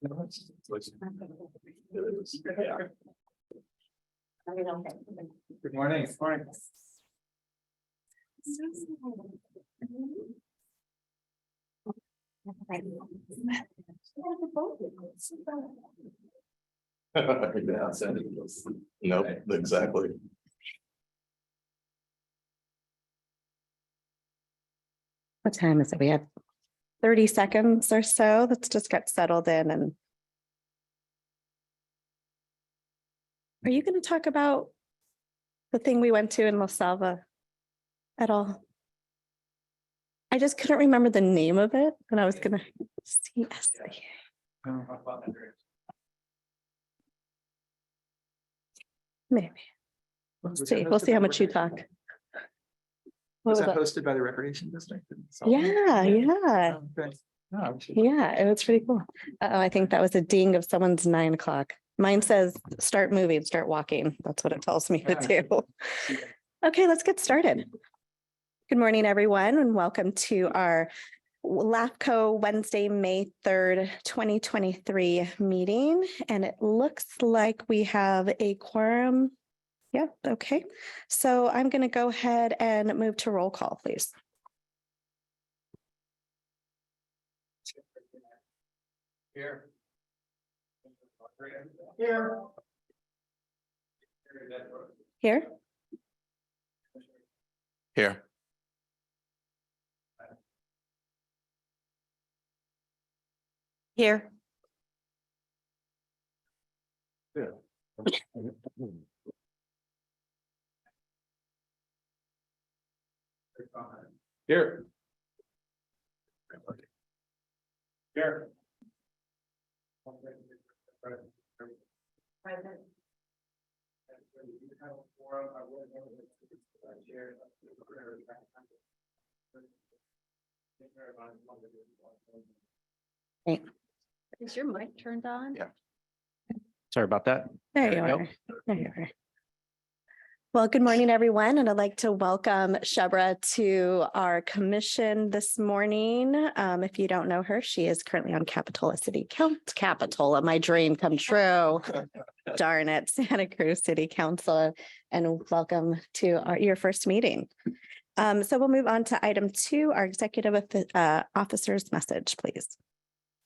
Good morning. Nope, exactly. What time is it? We have 30 seconds or so. Let's just get settled in. And are you going to talk about the thing we went to in La Salva at all? I just couldn't remember the name of it, and I was going to see. Maybe. We'll see how much you talk. Was that hosted by the Recreation District? Yeah. Oh, Yeah, it was pretty cool. I think that was a ding of someone's 9 o'clock. Mine says, start moving, start walking. That's what it tells me to do. Okay, let's get started. Good morning, everyone, and welcome to our LAFCO Wednesday, May 3rd, 2023 meeting. And it looks like we have a quorum. Yeah, okay. So I'm going to go ahead and move to roll call, please. Here. Here. Here. Here. Here. Here. Present. Is your mic turned on? Yeah. Sorry about that. There you are. There you are. Well, good morning, everyone, and I'd like to welcome Shebra to our commission this morning. If you don't know her, she is currently on Capitola City Capitola, my dream come true. Darn it, Santa Cruz City Council, and welcome to your first meeting. So we'll move on to item 2, our executive officer's message, please.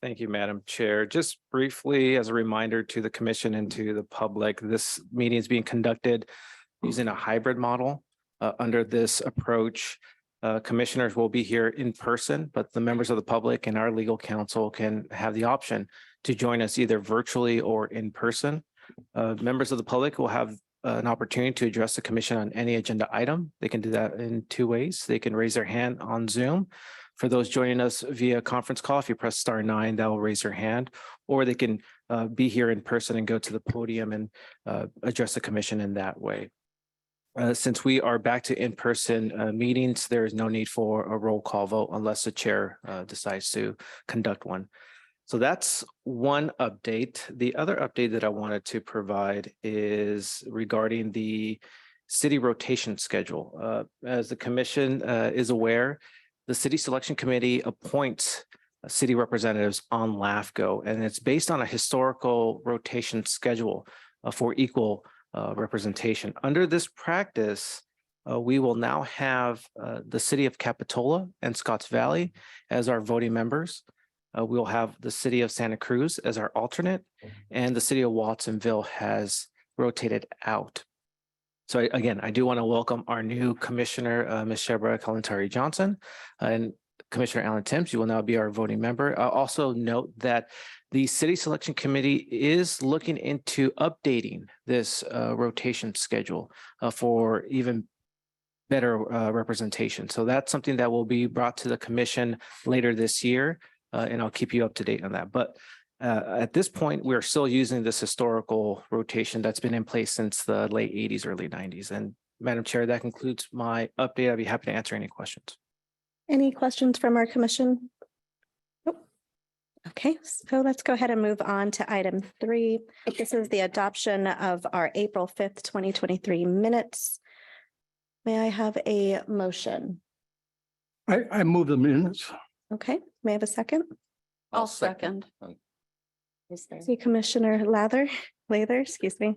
Thank you, Madam Chair. Just briefly, as a reminder to the commission and to the public, this meeting is being conducted using a hybrid model. Under this approach, commissioners will be here in person, but the members of the public and our legal counsel can have the option to join us either virtually or in person. Members of the public will have an opportunity to address the commission on any agenda item. They can do that in 2 ways. They can raise their hand on Zoom. For those joining us via conference call, if you press *9, that will raise your hand, or they can be here in person and go to the podium and address the commission in that way. Since we are back to in-person meetings, there is no need for a roll call vote unless the chair decides to conduct one. So that's one update. The other update that I wanted to provide is regarding the city rotation schedule. As the commission is aware, the city selection committee appoints city representatives on LAFCO, and it's based on a historical rotation schedule for equal representation. Under this practice, we will now have the city of Capitola and Scotts Valley as our voting members. We'll have the city of Santa Cruz as our alternate, and the city of Watsonville has rotated out. So again, I do want to welcome our new commissioner, Ms. Shebra Kalantari-Johnson, and Commissioner Alan Timms. You will now be our voting member. I'll also note that the city selection committee is looking into updating this rotation schedule for even better representation. So that's something that will be brought to the commission later this year, and I'll keep you up to date on that. But at this point, we're still using this historical rotation that's been in place since the late 80s, early 90s. And Madam Chair, that concludes my update. I'd be happy to answer any questions. Any questions from our commission? Nope. Okay, so let's go ahead and move on to item 3. This is the adoption of our April 5th, 2023 minutes. May I have a motion? I move the minutes. Okay, may I have a second? I'll second. See Commissioner Lather, excuse me.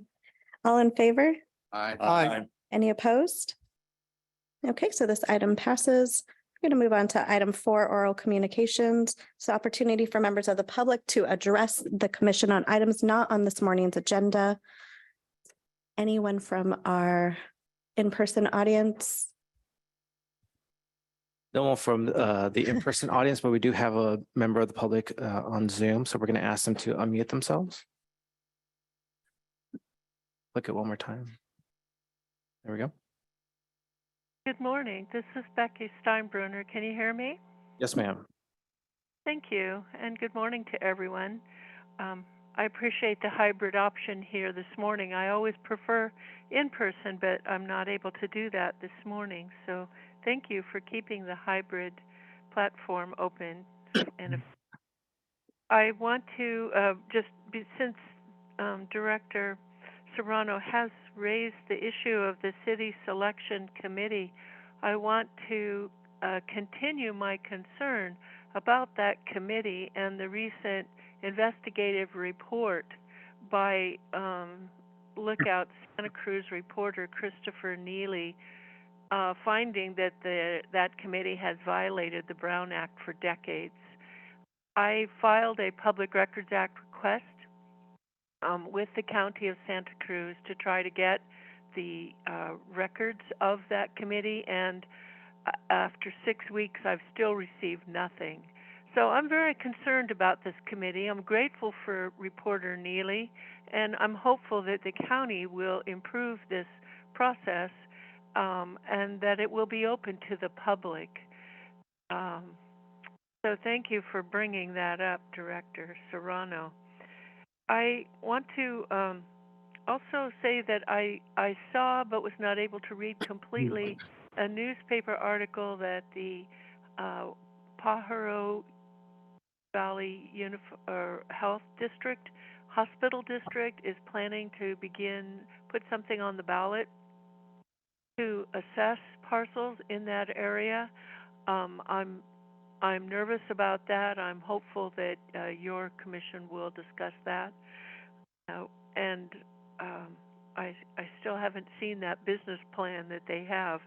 All in favor? Aye. Any opposed? Okay, so this item passes. We're going to move on to item 4, oral communications. So opportunity for members of the public to address the commission on items not on this morning's agenda. Anyone from our in-person audience? No one from the in-person audience, but we do have a member of the public on Zoom, so we're going to ask them to unmute themselves. Look at one more time. There we go. Good morning. This is Becky Steinbrunner. Can you hear me? Yes, ma'am. Thank you, and good morning to everyone. I appreciate the hybrid option here this morning. I always prefer in person, but I'm not able to do that this morning. So thank you for keeping the hybrid platform open. And I want to since Director Serrano has raised the issue of the city selection committee, I want to continue my concern about that committee and the recent investigative report by Lookout Santa Cruz reporter Christopher Neely, finding that that committee has violated the Brown Act for decades. I filed a Public Records Act request with the County of Santa Cruz to try to get the records of that committee, and after 6 weeks, I've still received nothing. So I'm very concerned about this committee. I'm grateful for reporter Neely, and I'm hopeful that the county will improve this process and that it will be open to the public. So thank you for bringing that up, Director Serrano. I want to also say that I saw but was not able to read completely a newspaper article that the Pajaro Valley Health District, Hospital District is planning to put something on the ballot to assess parcels in that area. I'm nervous about that. I'm hopeful that your commission will discuss that. And I still haven't seen that business plan that they have.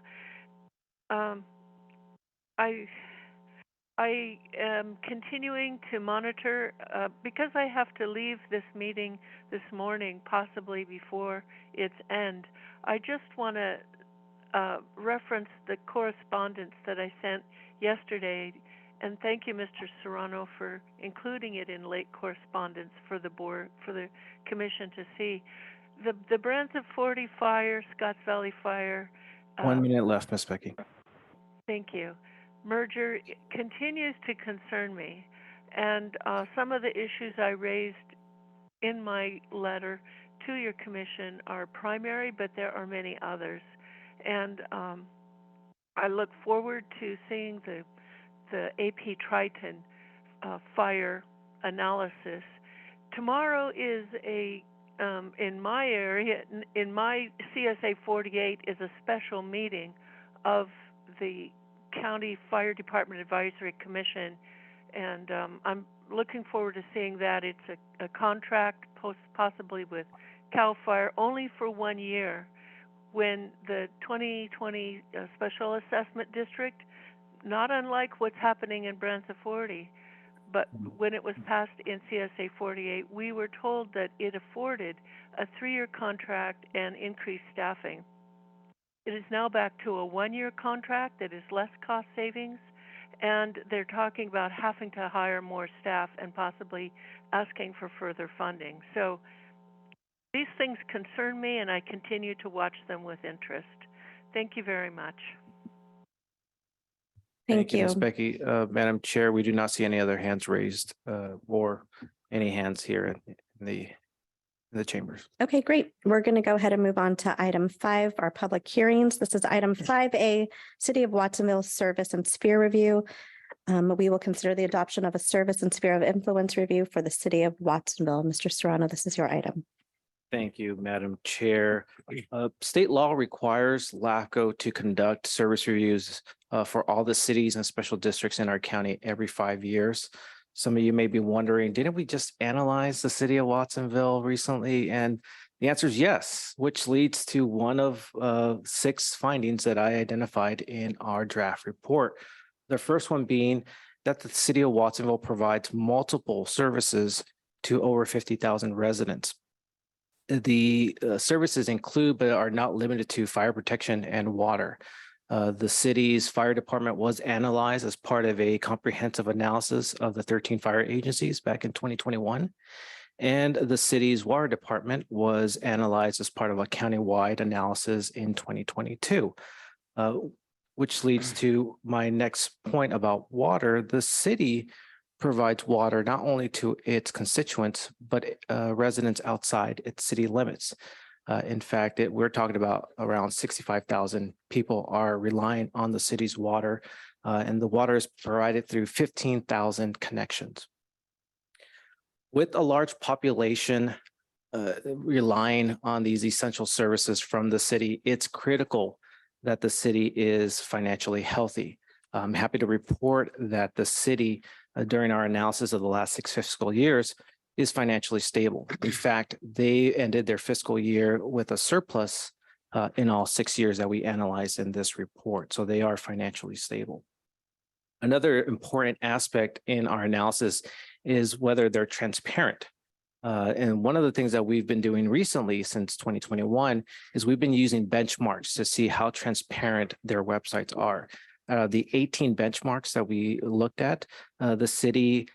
I am continuing to monitor because I have to leave this meeting this morning, possibly before its end. I just want to reference the correspondence that I sent yesterday, and thank you, Mr. Serrano, for including it in late correspondence for the board, for the commission to see. The Branson 40 fire, Scotts Valley fire. 1 minute left, Miss Becky. Thank you. Merger continues to concern me, and some of the issues I raised in my letter to your commission are primary, but there are many others. And I look forward to seeing the AP Triton fire analysis. Tomorrow is in my area, in my CSA 48 is a special meeting of the County Fire Department Advisory Commission, and I'm looking forward to seeing that. It's a contract possibly with CAL FIRE only for 1 year, when the 2020 Special Assessment District, not unlike what's happening in Branson 40, but when it was passed in CSA 48, we were told that it afforded a 3-year contract and increased staffing. It is now back to a 1-year contract that is less cost savings, and they're talking about having to hire more staff and possibly asking for further funding. So these things concern me, and I continue to watch them with interest. Thank you very much. Thank you. Ms. Becky. Madam Chair, we do not see any other hands raised or any hands here in the chambers. Okay, great. We're going to go ahead and move on to item 5, our public hearings. This is item 5A, City of Watsonville Service and Sphere Review. We will consider the adoption of a service and sphere of influence review for the City of Watsonville. Mr. Serrano, this is your item. Thank you, Madam Chair. State law requires LAFCO to conduct service reviews for all the cities and special districts in our county every 5 years. Some of you may be wondering, didn't we just analyze the city of Watsonville recently? And the answer is yes, which leads to one of 6 findings that I identified in our draft report. The first one being that the city of Watsonville provides multiple services to over 50,000 residents. The services include, but are not limited to, fire protection and water. The city's fire department was analyzed as part of a comprehensive analysis of the 13 fire agencies back in 2021. And the city's water department was analyzed as part of a countywide analysis in 2022. Which leads to my next point about water. The city provides water not only to its constituents, but residents outside its city limits. In fact, we're talking about around 65,000 people are relying on the city's water, and the water is provided through 15,000 connections. With a large population relying on these essential services from the city, it's critical that the city is financially healthy. I'm happy to report that the city, during our analysis of the last 6 fiscal years, is financially stable. In fact, they ended their fiscal year with a surplus in all 6 years that we analyzed in this report. So they are financially stable. Another important aspect in our analysis is whether they're transparent. And one of the things that we've been doing recently since 2021 is we've been using benchmarks to see how transparent their websites are. The 18 benchmarks that we looked at, the city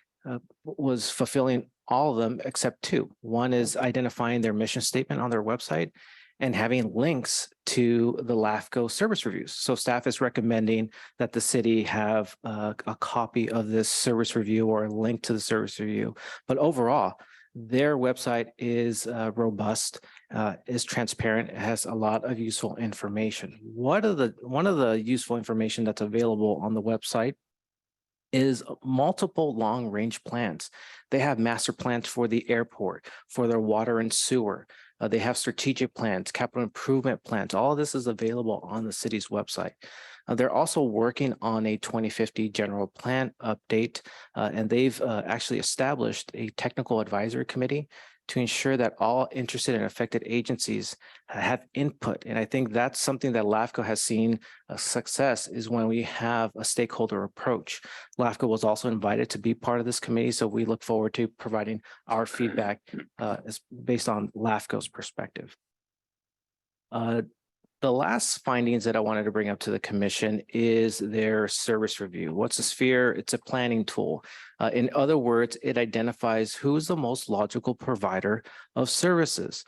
was fulfilling all of them except 2. One is identifying their mission statement on their website and having links to the LAFCO service reviews. So staff is recommending that the city have a copy of this service review or a link to the service review. But overall, their website is robust, is transparent, it has a lot of useful information. One of the useful information that's available on the website is multiple long-range plans. They have master plans for the airport, for their water and sewer. They have strategic plans, capital improvement plans. All of this is available on the city's website. They're also working on a 2050 general plan update, and they've actually established a technical advisory committee to ensure that all interested and affected agencies have input. And I think that's something that LAFCO has seen a success is when we have a stakeholder approach. LAFCO was also invited to be part of this committee, so we look forward to providing our feedback based on LAFCO's perspective. The last findings that I wanted to bring up to the commission is their service review. What's a sphere? It's a planning tool. In other words, it identifies who's the most logical provider of services.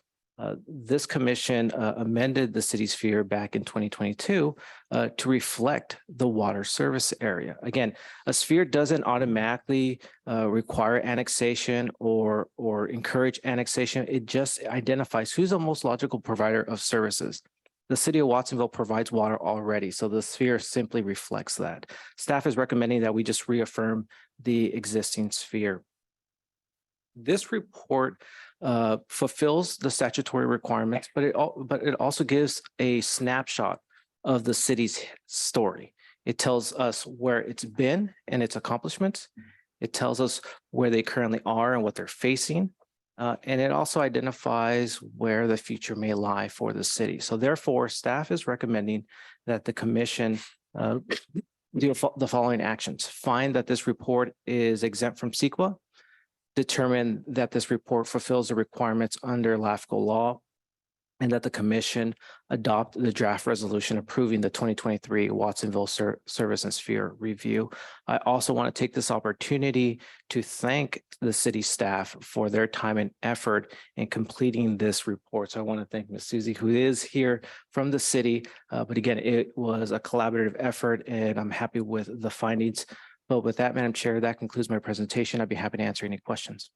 This commission amended the city sphere back in 2022 to reflect the water service area. Again, a sphere doesn't automatically require annexation or encourage annexation. It just identifies who's the most logical provider of services. The city of Watsonville provides water already, so the sphere simply reflects that. Staff is recommending that we just reaffirm the existing sphere. This report fulfills the statutory requirements, but it also gives a snapshot of the city's story. It tells us where it's been and its accomplishments. It tells us where they currently are and what they're facing. And it also identifies where the future may lie for the city. So therefore, staff is recommending that the commission do the following actions. Find that this report is exempt from CEQA, determine that this report fulfills the requirements under LAFCO law, and that the commission adopt the draft resolution approving the 2023 Watsonville Service and Sphere Review. I also want to take this opportunity to thank the city staff for their time and effort in completing this report. So I want to thank Ms. Susie, who is here from the city. But again, it was a collaborative effort and I'm happy with the findings. But with that, Madam Chair, that concludes my presentation. I'd be happy to answer any questions.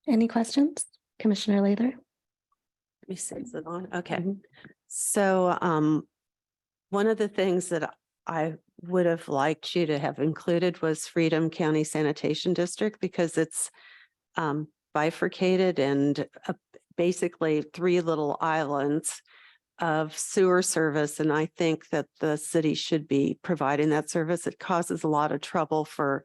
Any questions? Commissioner Lather? Let me see, is it on? Okay. So one of the things that I would have liked you to have included was Freedom County Sanitation District, because it's bifurcated and basically 3 little islands of sewer service. And I think that the city should be providing that service. It causes a lot of trouble for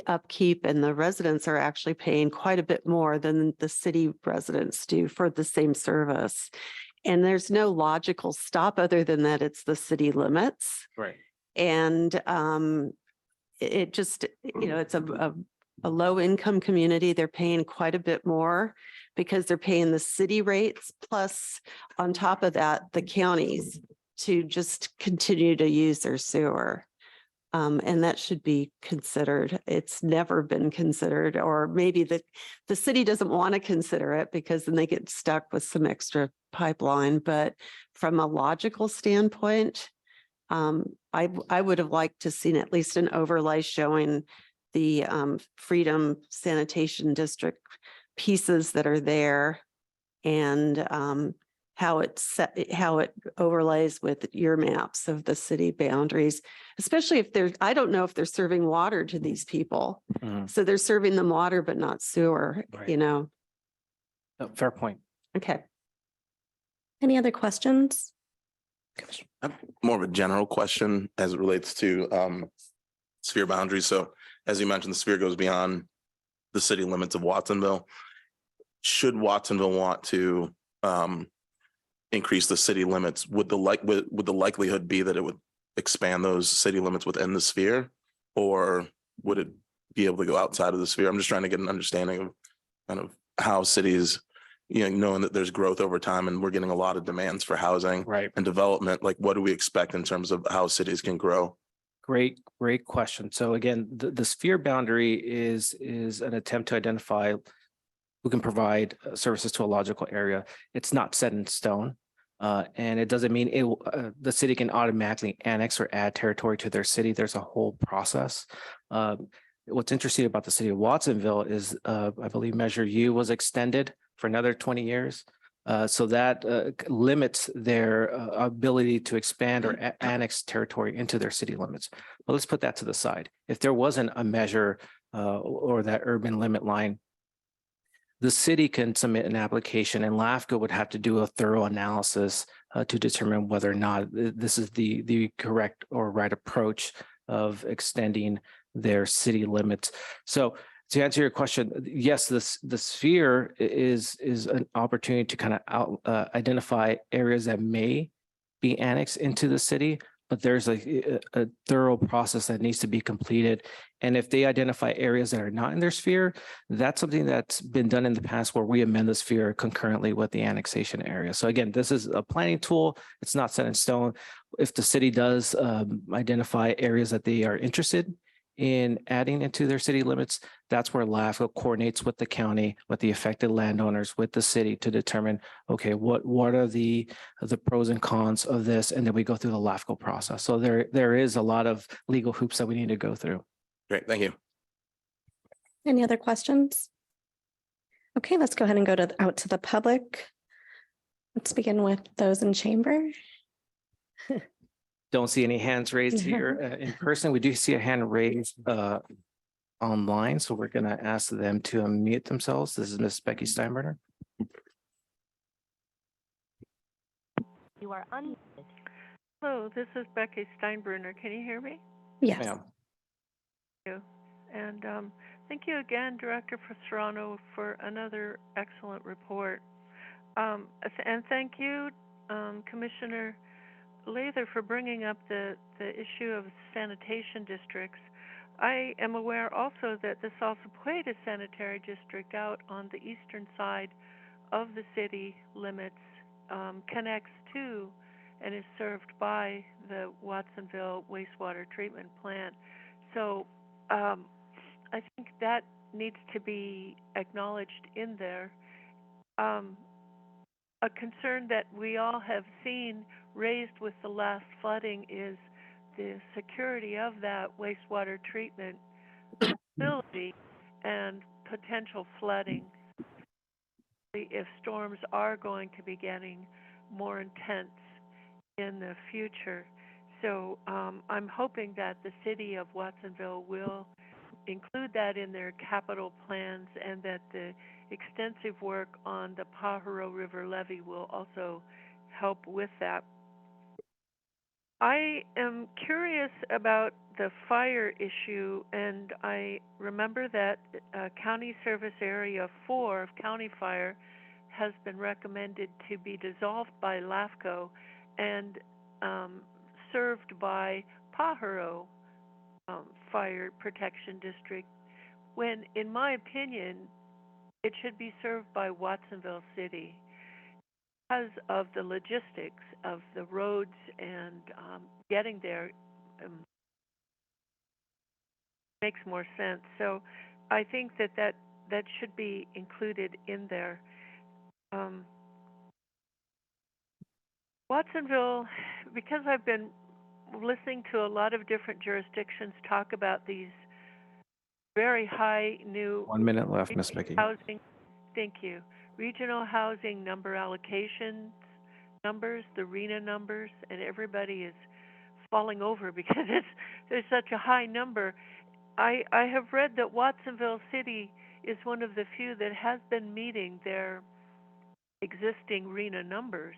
upkeep, and the residents are actually paying quite a bit more than the city residents do for the same service. And there's no logical stop other than that it's the city limits. Right. And it just, it's a low income community. They're paying quite a bit more because they're paying the city rates, plus on top of that, the counties to just continue to use their sewer. And that should be considered. It's never been considered, or maybe the city doesn't want to consider it because then they get stuck with some extra pipeline. But from a logical standpoint, I would have liked to seen at least an overlay showing the Freedom Sanitation District pieces that are there, and how it overlays with your maps of the city boundaries, especially if I don't know if they're serving water to these people. Mhm. So they're serving them water, but not sewer, Right. Fair point. Okay. Any other questions? More of a general question as it relates to sphere boundaries. So as you mentioned, the sphere goes beyond the city limits of Watsonville. Should Watsonville want to increase the city limits, would the likelihood be that it would expand those city limits within the sphere, or would it be able to go outside of the sphere? I'm just trying to get an understanding of kind of how cities, knowing that there's growth over time and we're getting a lot of demands for housing Right. and development, like what do we expect in terms of how cities can grow? Great question. So again, the sphere boundary is an attempt to identify who can provide services to a logical area. It's not set in stone. And it doesn't mean the city can automatically annex or add territory to their city. There's a whole process. What's interesting about the city of Watsonville is, I believe Measure U was extended for another 20 years. So that limits their ability to expand or annex territory into their city limits. But let's put that to the side. If there wasn't a measure or that urban limit line, the city can submit an application, and LAFCO would have to do a thorough analysis to determine whether or not this is the correct or right approach of extending their city limits. So to answer your question, yes, the sphere is an opportunity to kind of identify areas that may be annexed into the city, but there's a thorough process that needs to be completed. And if they identify areas that are not in their sphere, that's something that's been done in the past where we amend the sphere concurrently with the annexation area. So again, this is a planning tool. It's not set in stone. If the city does identify areas that they are interested in adding into their city limits, that's where LAFCO coordinates with the county, with the affected landowners, with the city to determine, okay, what are the pros and cons of this? And then we go through the LAFCO process. So there is a lot of legal hoops that we need to go through. Great, thank you. Any other questions? Okay, let's go ahead and go out to the public. Let's begin with those in chamber. Don't see any hands raised here in person. We do see a hand raised online, so we're going to ask them to unmute themselves. This is Miss Becky Steinbrenner. You are unmuted. Hello, this is Becky Steinbrenner. Can you hear me? Yes. Ma'am. Thank you. And thank you again, Director Serrano, for another excellent report. And thank you, Commissioner Lather, for bringing up the issue of sanitation districts. I am aware also that the Salsapueda Sanitary District out on the eastern side of the city limits connects to and is served by the Watsonville wastewater treatment plant. So I think that needs to be acknowledged in there. A concern that we all have seen raised with the last flooding is the security of that wastewater treatment facility and potential flooding if storms are going to be getting more intense in the future. So I'm hoping that the city of Watsonville will include that in their capital plans, and that the extensive work on the Pajaro River levee will also help with that. I am curious about the fire issue, and I remember that County Service Area 4 of County Fire has been recommended to be dissolved by LAFCO and served by Pajaro Fire Protection District, when, in my opinion, it should be served by Watsonville City because of the logistics of the roads and getting there makes more sense. So I think that should be included in there. Watsonville, because I've been listening to a lot of different jurisdictions talk about these very high new 1 minute left, Ms. Mickey. housing. Thank you. Regional housing number allocations numbers, the RENA numbers, and everybody is falling over because there's such a high number. I have read that Watsonville City is one of the few that has been meeting their existing RENA numbers.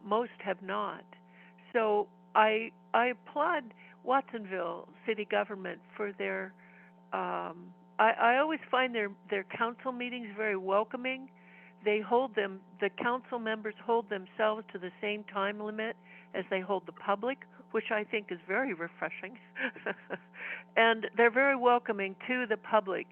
Most have not. So I applaud Watsonville city government for their I always find their council meetings very welcoming. They hold them, the council members hold themselves to the same time limit as they hold the public, which I think is very refreshing. And they're very welcoming to the public.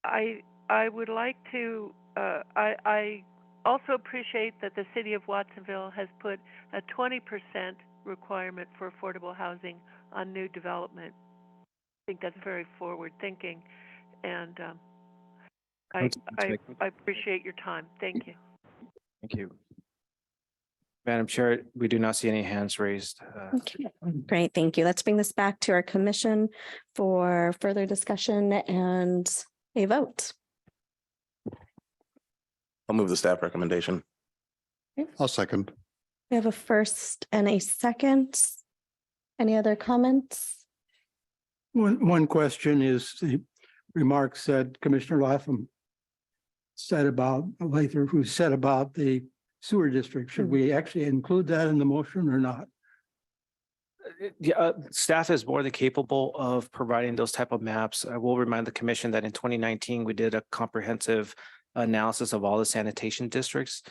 I would like to, I also appreciate that the City of Watsonville has put a 20% requirement for affordable housing on new development. I think that's very forward thinking, and I appreciate your time. Thank you. Thank you. Madam Chair, we do not see any hands raised. Okay, great, thank you. Let's bring this back to our commission for further discussion and a vote. I'll move the staff recommendation. I'll second. We have a first and a second. Any other comments? One question is the remarks that Commissioner Latham said about Lather, who said about the sewer district. Should we actually include that in the motion or not? Yeah, staff is more than capable of providing those type of maps. I will remind the commission that in 2019, we did a comprehensive analysis of all the sanitation districts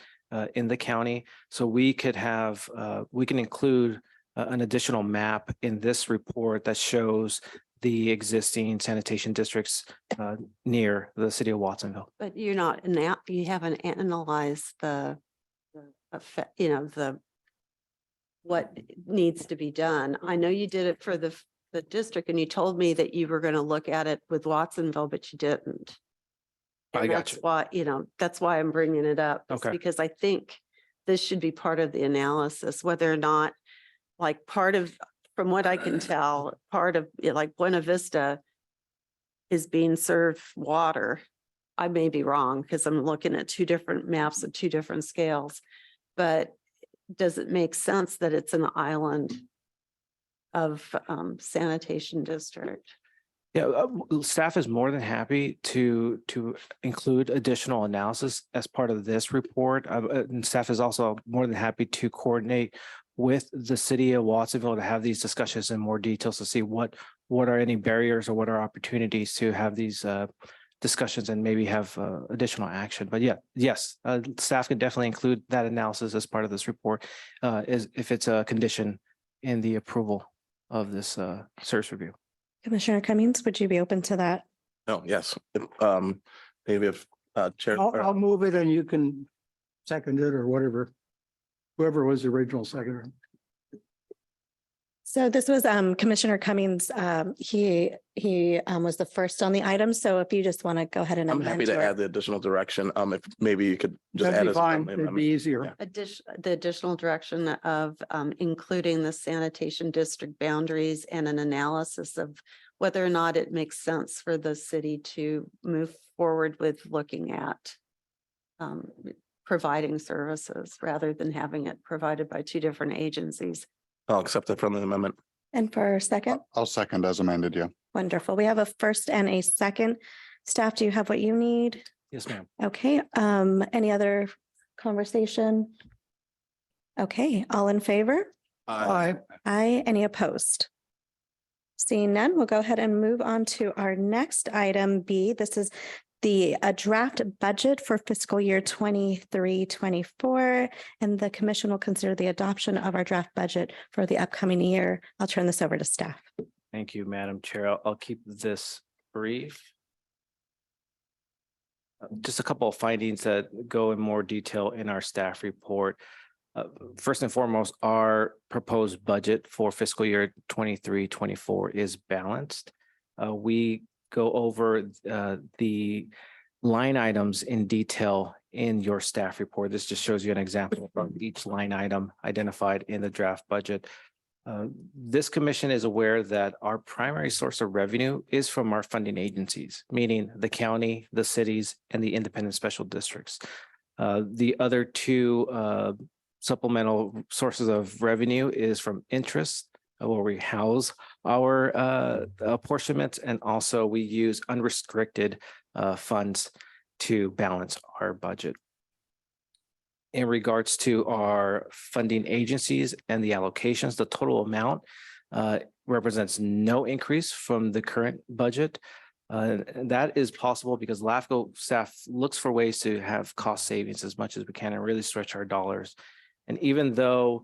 in the county. So we could have, we can include an additional map in this report that shows the existing sanitation districts near the city of Watsonville. But you're not, you haven't analyzed the effect, what needs to be done. I know you did it for the district and you told me that you were going to look at it with Watsonville, but you didn't. I And got that's you. why, that's why I'm bringing it up. Is Okay. because I think this should be part of the analysis, whether or not, like part of, from what I can tell, part of like Buena Vista is being served water. I may be wrong because I'm looking at two different maps of two different scales, but does it make sense that it's an island of sanitation district? Yeah, staff is more than happy to include additional analysis as part of this report. And staff is also more than happy to coordinate with the city of Watsonville to have these discussions in more details to see what are any barriers or what are opportunities to have these discussions and maybe have additional action. But yeah, yes, staff can definitely include that analysis as part of this report if it's a condition in the approval of this search review. Commissioner Cummings, would you be open to that? No, yes. Maybe if Chair. I'll move it and you can second it or whatever. Whoever was the original seconder. So this was Commissioner Cummings. He was the first on the item. So if you just want to go ahead and I'm amend happy to your- add the additional direction. If maybe you could just add That'd be as a fine. friendly It'd be amendment. easier. Yeah. The additional direction of including the sanitation district boundaries and an analysis of whether or not it makes sense for the city to move forward with looking at providing services rather than having it provided by two different agencies. I'll accept the friendly amendment. And for a second, I'll second as amended, yeah. wonderful. We have a first and a second. Staff, do you have what you need? Yes, ma'am. Okay, any other conversation? Okay, all in favor? Aye. Aye, any opposed? Seeing none, we'll go ahead and move on to our next item B. This is the draft budget for fiscal year 23-24, and the commission will consider the adoption of our draft budget for the upcoming year. I'll turn this over to staff. Thank you, Madam Chair. I'll keep this brief. Just a couple of findings that go in more detail in our staff report. First and foremost, our proposed budget for fiscal year 23-24 is balanced. We go over the line items in detail in your staff report. This just shows you an example from each line item identified in the draft budget. This commission is aware that our primary source of revenue is from our funding agencies, meaning the county, the cities, and the independent special districts. The other two supplemental sources of revenue is from interest, where we house our apportionments, and also we use unrestricted funds to balance our budget. In regards to our funding agencies and the allocations, the total amount represents no increase from the current budget. And that is possible because LAFCO staff looks for ways to have cost savings as much as we can and really stretch our dollars. And even though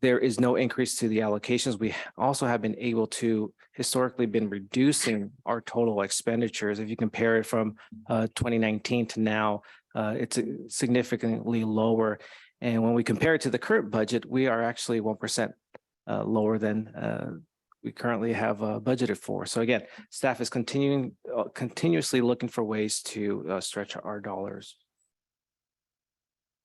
there is no increase to the allocations, we also have been able to historically been reducing our total expenditures. If you compare it from 2019 to now, it's significantly lower. And when we compare it to the current budget, we are actually 1% lower than we currently have budgeted for. So again, staff is continuously looking for ways to stretch our dollars.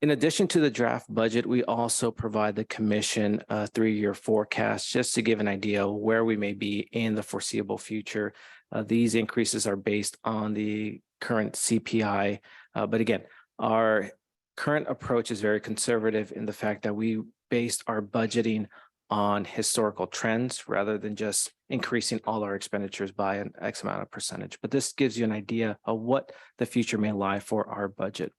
In addition to the draft budget, we also provide the commission a 3-year forecast just to give an idea where we may be in the foreseeable future. These increases are based on the current CPI. But again, our current approach is very conservative in the fact that we based our budgeting on historical trends rather than just increasing all our expenditures by an X amount of percentage. But this gives you an idea of what the future may lie for our budget.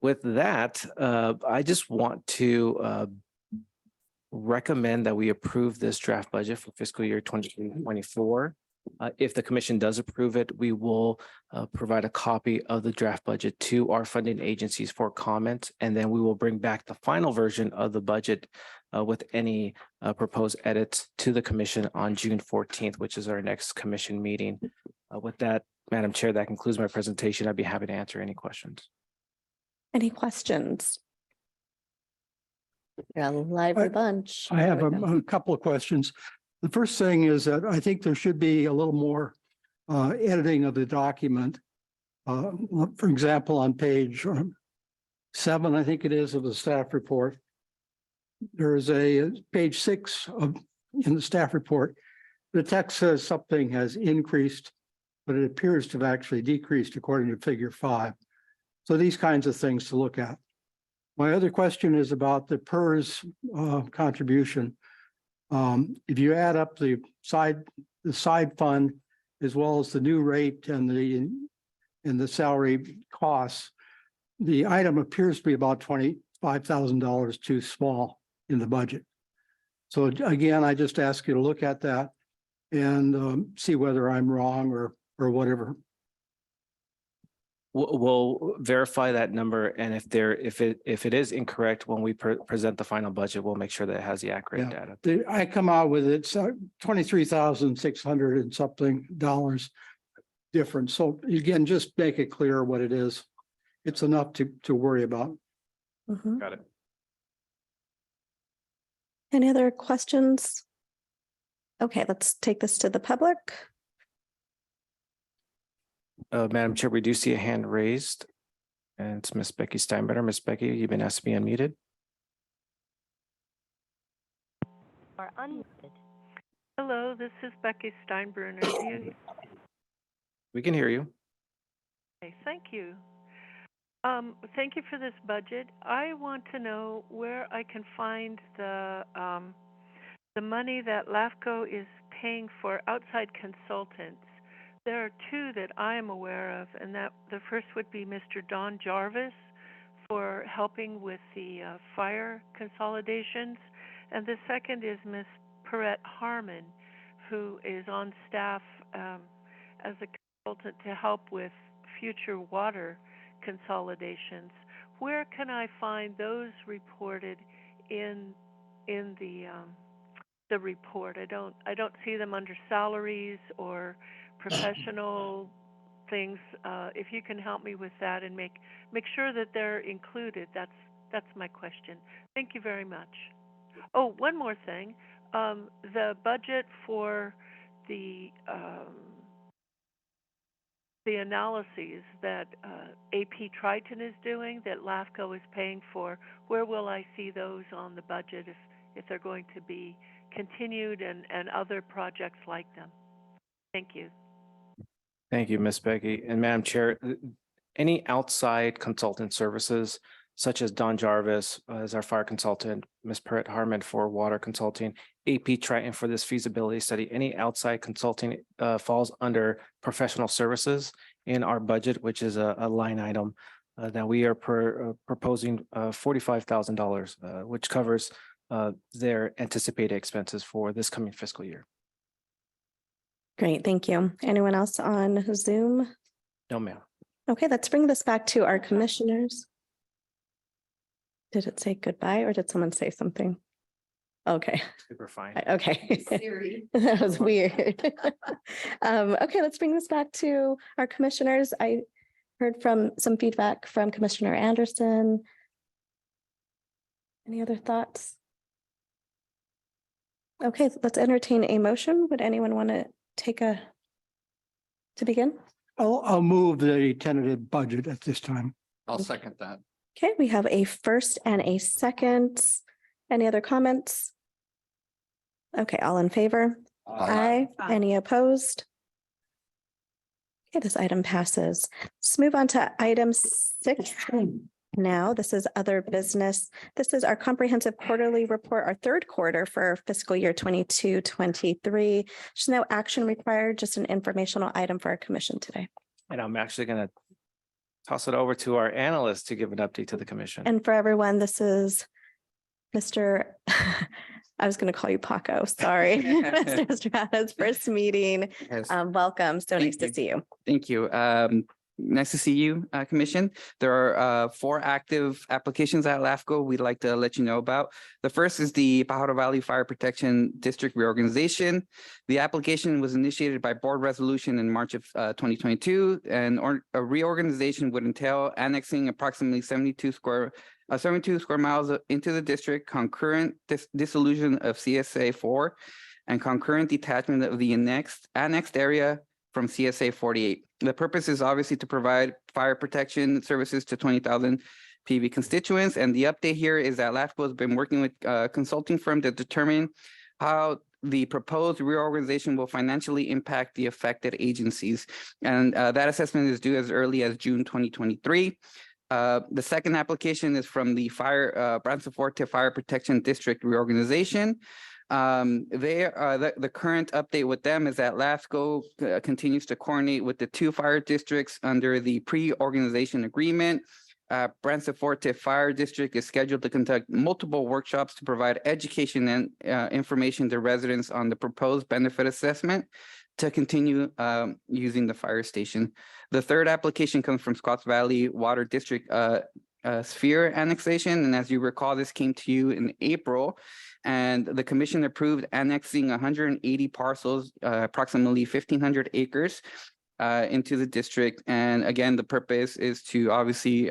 With that, I just want to recommend that we approve this draft budget for fiscal year 2024. If the commission does approve it, we will provide a copy of the draft budget to our funding agencies for comment, and then we will bring back the final version of the budget with any proposed edits to the commission on June 14th, which is our next commission meeting. With that, Madam Chair, that concludes my presentation. I'd be happy to answer any questions. Any questions? You're a lively bunch. I have a couple of questions. The first thing is that I think there should be a little more editing of the document. For example, on page 7, I think it is, of the staff report, there is a page 6 in the staff report. The text says something has increased, but it appears to have actually decreased according to figure 5. So these kinds of things to look at. My other question is about the PERS contribution. If you add up the side fund as well as the new rate and the salary costs, the item appears to be about $25,000 too small in the budget. So again, I just ask you to look at that and see whether I'm wrong or whatever. We'll verify that number, and if it is incorrect when we present the final budget, we'll make sure that it has the accurate data. I come out with it, so $23,600 and something dollars difference. So again, just make it clear what it is. It's enough to worry about. Mhm. Got it. Any other questions? Okay, let's take this to the public. Madam Chair, we do see a hand raised, and it's Miss Becky Steinbrenner. Miss Becky, you've been asked to be unmuted. Are unmuted. Hello, this is Becky Steinbrenner. We can hear you. Okay, thank you. Thank you for this budget. I want to know where I can find the money that LAFCO is paying for outside consultants. There are 2 that I am aware of, and that the first would be Mr. Don Jarvis for helping with the fire consolidations. And the second is Miss Perrette Harmon, who is on staff as a consultant to help with future water consolidations. Where can I find those reported in the report? I don't see them under salaries or professional things. If you can help me with that and make sure that they're included, that's my question. Thank you very much. Oh, one more thing. The budget for the analyses that AP Triton is doing, that LAFCO is paying for, where will I see those on the budget if they're going to be continued and other projects like them? Thank you. Thank you, Ms. Becky. And Madam Chair, any outside consultant services such as Don Jarvis as our fire consultant, Ms. Perrette Harmon for water consulting, AP Triton for this feasibility study, any outside consulting falls under professional services in our budget, which is a line item that we are proposing $45,000, which covers their anticipated expenses for this coming fiscal year. Great, thank you. Anyone else on Zoom? No, ma'am. Okay, let's bring this back to our commissioners. Did it say goodbye or did someone say something? Okay, Super fine. okay. That was weird. Okay, let's bring this back to our commissioners. I heard from some feedback from Commissioner Anderson. Any other thoughts? Okay, let's entertain a motion. Would anyone want to to begin? I'll move the tentative budget at this time. I'll second that. Okay, we have a first and a second. Any other comments? Okay, all in favor? Aye. Any opposed? Okay, this item passes. Let's move on to item 6. Now, this is other business. This is our comprehensive quarterly report, our third quarter for fiscal year 22-23. There's no action required, just an informational item for our commission today. And I'm actually going to toss it over to our analyst to give an update to the commission. And for everyone, this is Mr. I was going to call you Paco, sorry. Mr. Estrada's first meeting. Yes. Welcome. So nice Thank you. to see you. Thank you. Nice to see you, Commission. There are 4 active applications at LAFCO we'd like to let you know about. The first is the Pajaro Valley Fire Protection District reorganization. The application was initiated by board resolution in March of 2022, and a reorganization would entail annexing approximately 72 square miles into the district, concurrent dissolution of CSA 4, and concurrent detachment of the annexed area from CSA 48. The purpose is obviously to provide fire protection services to 20,000 PV constituents. And the update here is that LAFCO has been working with a consulting firm to determine how the proposed reorganization will financially impact the affected agencies. And that assessment is due as early as June 2023. The second application is from the Branson Forte Fire Protection District reorganization. The current update with them is that LAFCO continues to coordinate with the 2 fire districts under the pre-organization agreement. Branson Forte Fire District is scheduled to conduct multiple workshops to provide education and information to residents on the proposed benefit assessment to continue using the fire station. The third application comes from Scotts Valley Water District sphere annexation. And as you recall, this came to you in April. And the commission approved annexing 180 parcels, approximately 1,500 acres into the district. And again, the purpose is to obviously,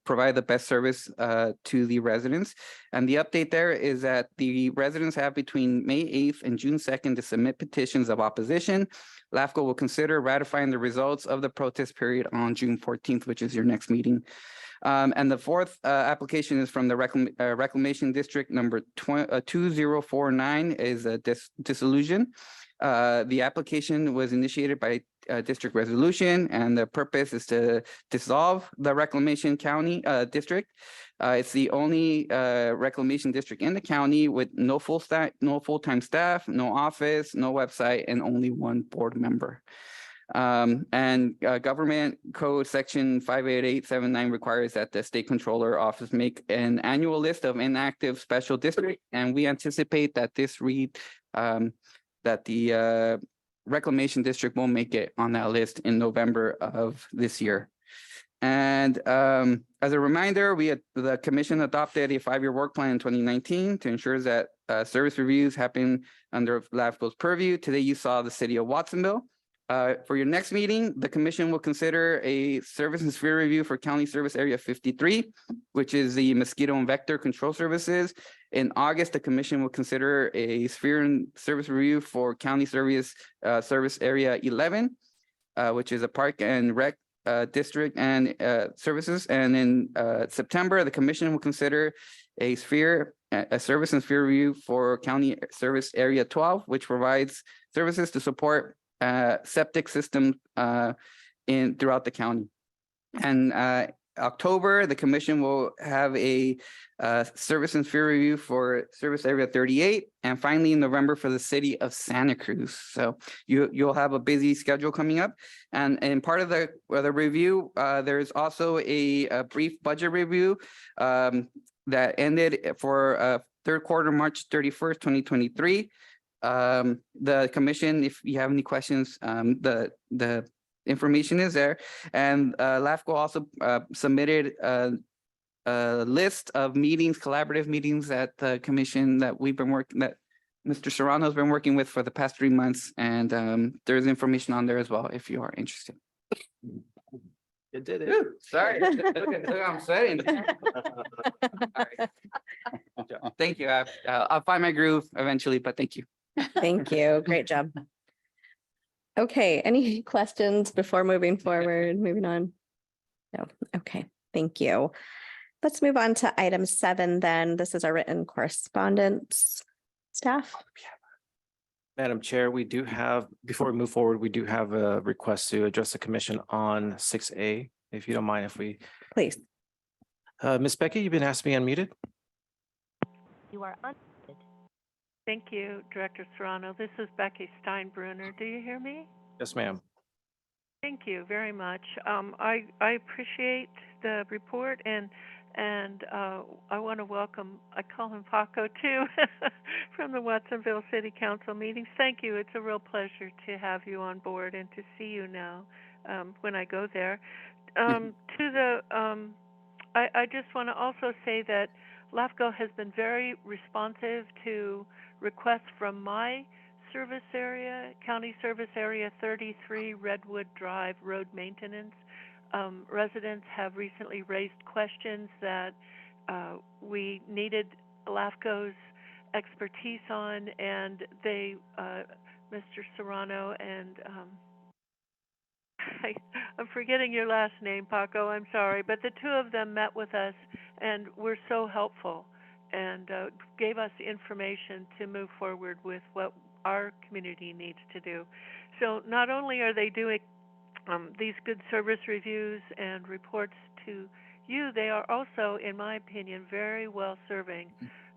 provide the best service to the residents. And the update there is that the residents have between May 8th and June 2nd to submit petitions of opposition. LAFCO will consider ratifying the results of the protest period on June 14th, which is your next meeting. And the fourth application is from the Reclamation District number 2049 is a dissolution. The application was initiated by district resolution, and the purpose is to dissolve the Reclamation County District. It's the only reclamation district in the county with no full-time staff, no office, no website, and only 1 board member. Government Code Section 58879 requires that the State Controller Office make an annual list of inactive special districts. And we anticipate that that the Reclamation District will make it on that list in November of this year. And as a reminder, the commission adopted a 5-year work plan in 2019 to ensure that service reviews happen under LAFCO's purview. Today, you saw the City of Watsonville. For your next meeting, the commission will consider a service and sphere review for County Service Area 53, which is the mosquito and vector control services. In August, the commission will consider a sphere and service review for County Service Area 11, which is a park and rec district and services. And in September, the commission will consider a service and sphere review for County Service Area 12, which provides services to support septic systems throughout the county. And October, the commission will have a service and sphere review for Service Area 38, and finally in November for the city of Santa Cruz. So you'll have a busy schedule coming up. And part of the review, there's also a brief budget review that ended for third quarter, March 31st, 2023. The commission, if you have any questions, the information is there. And LAFCO also submitted a list of meetings, collaborative meetings at the commission that Mr. Serrano's been working with for the past 3 months. And there's information on there as well, if you are interested. It did it. Ooh, sorry, look, I'm saying. Thank you. I'll find my groove eventually, but thank you. Thank you. Great job. Okay, any questions before moving forward, moving on? No, okay, thank you. Let's move on to item 7 then. This is our written correspondence. Staff? Madam Chair, we do have, before we move forward, we do have a request to address the commission on 6A, if you don't mind if we. Please. Ms. Becky, you've been asked to be unmuted. You are unmuted. Thank you, Director Serrano. This is Becky Steinbrunner. Do you hear me? Yes, ma'am. Thank you very much. I appreciate the report and I want to welcome, I call him Paco too, from the Watsonville City Council meetings. Thank you. It's a real pleasure to have you on board and to see you now when I go there. I just want to also say that LAFCO has been very responsive to requests from my service area, County Service Area 33, Redwood Drive road maintenance. Residents have recently raised questions that we needed LAFCO's expertise on, and they, Mr. Serrano and I'm forgetting your last name, Paco, I'm sorry, but the two of them met with us and were so helpful and gave us information to move forward with what our community needs to do. So not only are they doing these good service reviews and reports to you, they are also, in my opinion, very well serving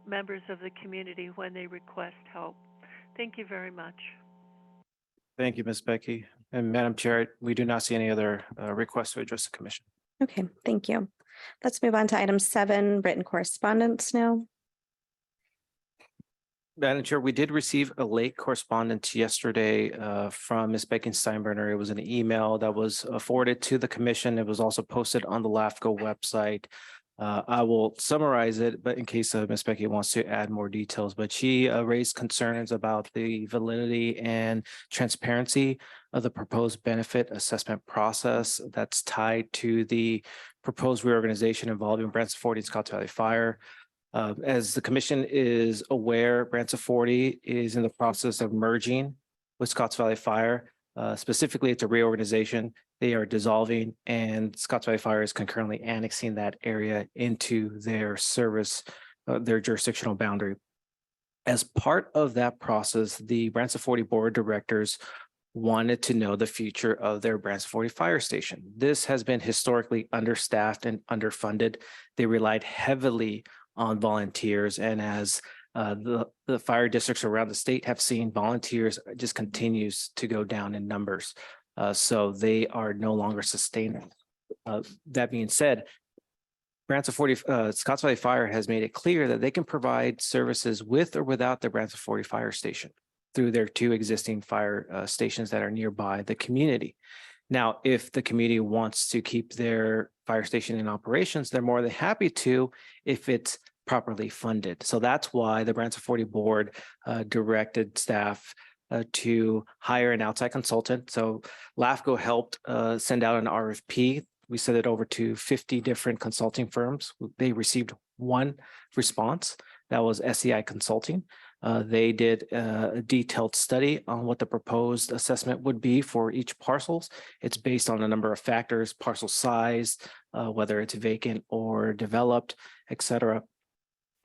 members of the community when they request help. Thank you very much. Thank you, Ms. Becky. And Madam Chair, we do not see any other requests to address the commission. Okay, thank you. Let's move on to item 7, written correspondence now. Madam Chair, we did receive a late correspondence yesterday from Ms. Becky Steinbrenner. It was an email that was forwarded to the commission. It was also posted on the LAFCO website. I will summarize it, but in case Ms. Becky wants to add more details, but she raised concerns about the validity and transparency of the proposed benefit assessment process that's tied to the proposed reorganization involving Branson 40 and Scotts Valley Fire. As the commission is aware, Branson 40 is in the process of merging with Scotts Valley Fire. Specifically, it's a reorganization. They are dissolving, and Scotts Valley Fire is concurrently annexing that area into their service, their jurisdictional boundary. As part of that process, the Branson 40 Board of Directors wanted to know the future of their Branson 40 Fire Station. This has been historically understaffed and underfunded. They relied heavily on volunteers, and as the fire districts around the state have seen, volunteers just continues to go down in numbers. So they are no longer sustainable. That being said, Branson 40, Scotts Valley Fire has made it clear that they can provide services with or without the Branson 40 Fire Station through their 2 existing fire stations that are nearby the community. Now, if the community wants to keep their fire station in operations, they're more than happy to if it's properly funded. So that's why the Branson 40 board directed staff to hire an outside consultant. So LAFCO helped send out an RFP. We sent it over to 50 different consulting firms. They received 1 response. That was SEI Consulting. They did a detailed study on what the proposed assessment would be for each parcels. It's based on a number of factors: parcel size, whether it's vacant or developed, et cetera.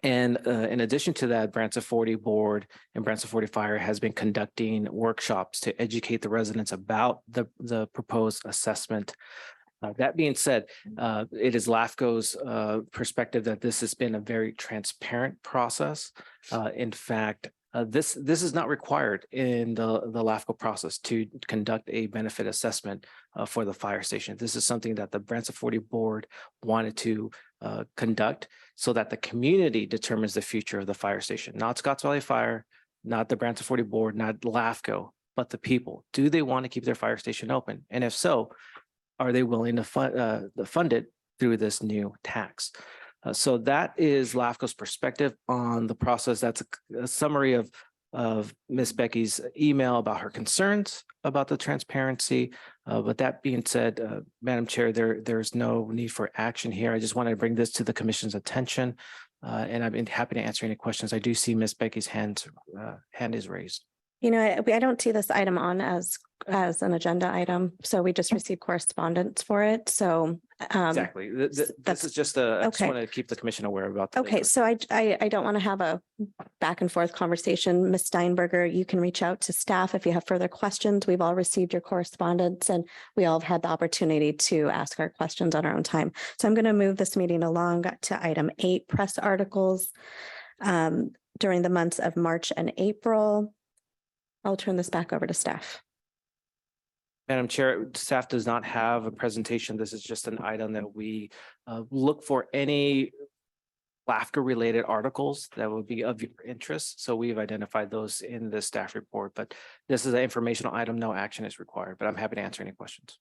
And in addition to that, Branson 40 board and Branson 40 Fire has been conducting workshops to educate the residents about the proposed assessment. That being said, it is LAFCO's perspective that this has been a very transparent process. In fact, this is not required in the LAFCO process to conduct a benefit assessment for the fire station. This is something that the Branson 40 board wanted to conduct so that the community determines the future of the fire station, not Scotts Valley Fire, not the Branson 40 board, not LAFCO, but the people. Do they want to keep their fire station open? And if so, are they willing to fund it through this new tax? So that is LAFCO's perspective on the process. That's a summary of Ms. Becky's email about her concerns about the transparency. But that being said, Madam Chair, there's no need for action here. I just wanted to bring this to the commission's attention, and I've been happy to answer any questions. I do see Ms. Becky's hand is raised. You know, I don't see this item on as an agenda item, so we just received correspondence for it, so. Exactly. This is just I just okay. want to keep the commission aware about. Okay, so I don't want to have a back and forth conversation. Ms. Steinberger, you can reach out to staff if you have further questions. We've all received your correspondence and we all have had the opportunity to ask our questions on our own time. So I'm going to move this meeting along to item 8, press articles during the months of March and April. I'll turn this back over to staff. Madam Chair, staff does not have a presentation. This is just an item that we look for any LAFCO related articles that would be of your interest. So we've identified those in the staff report, but this is an informational item. No action is required, but I'm happy to answer any questions.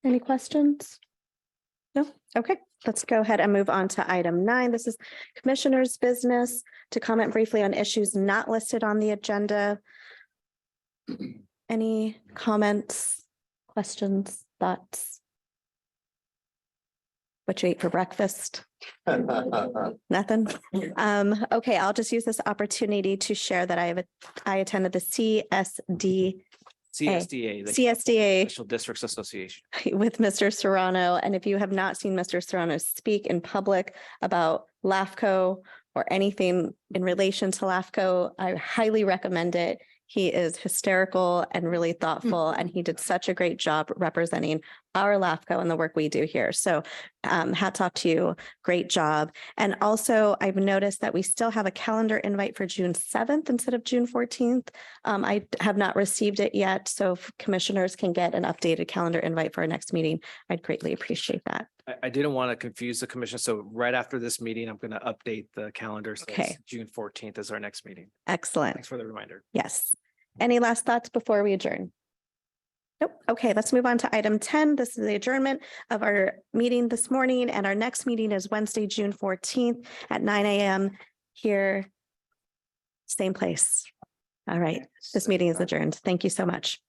Any questions? No? Okay, let's go ahead and move on to item 9. This is commissioner's business to comment briefly on issues not listed on the agenda. Any comments, questions, thoughts? What you ate for breakfast? Nothing? Okay, I'll just use this opportunity to share that I attended the CSDA, the CSDA Special Districts Association. with Mr. Serrano. And if you have not seen Mr. Serrano speak in public about LAFCO or anything in relation to LAFCO, I highly recommend it. He is hysterical and really thoughtful, and he did such a great job representing our LAFCO and the work we do here. So hats off to you. Great job. And also, I've noticed that we still have a calendar invite for June 7th instead of June 14th. I have not received it yet. So if commissioners can get an updated calendar invite for our next meeting, I'd greatly appreciate that. I didn't want to confuse the commission. So right after this meeting, I'm going to update the calendar. So Okay. June 14th is our next meeting. Excellent. Thanks for the reminder. Yes. Any last thoughts before we adjourn? Nope. Okay, let's move on to item 10. This is the adjournment of our meeting this morning, and our next meeting is Wednesday, June 14th at 9 a.m. here. Same place. All right. This meeting is adjourned. Thank you so much.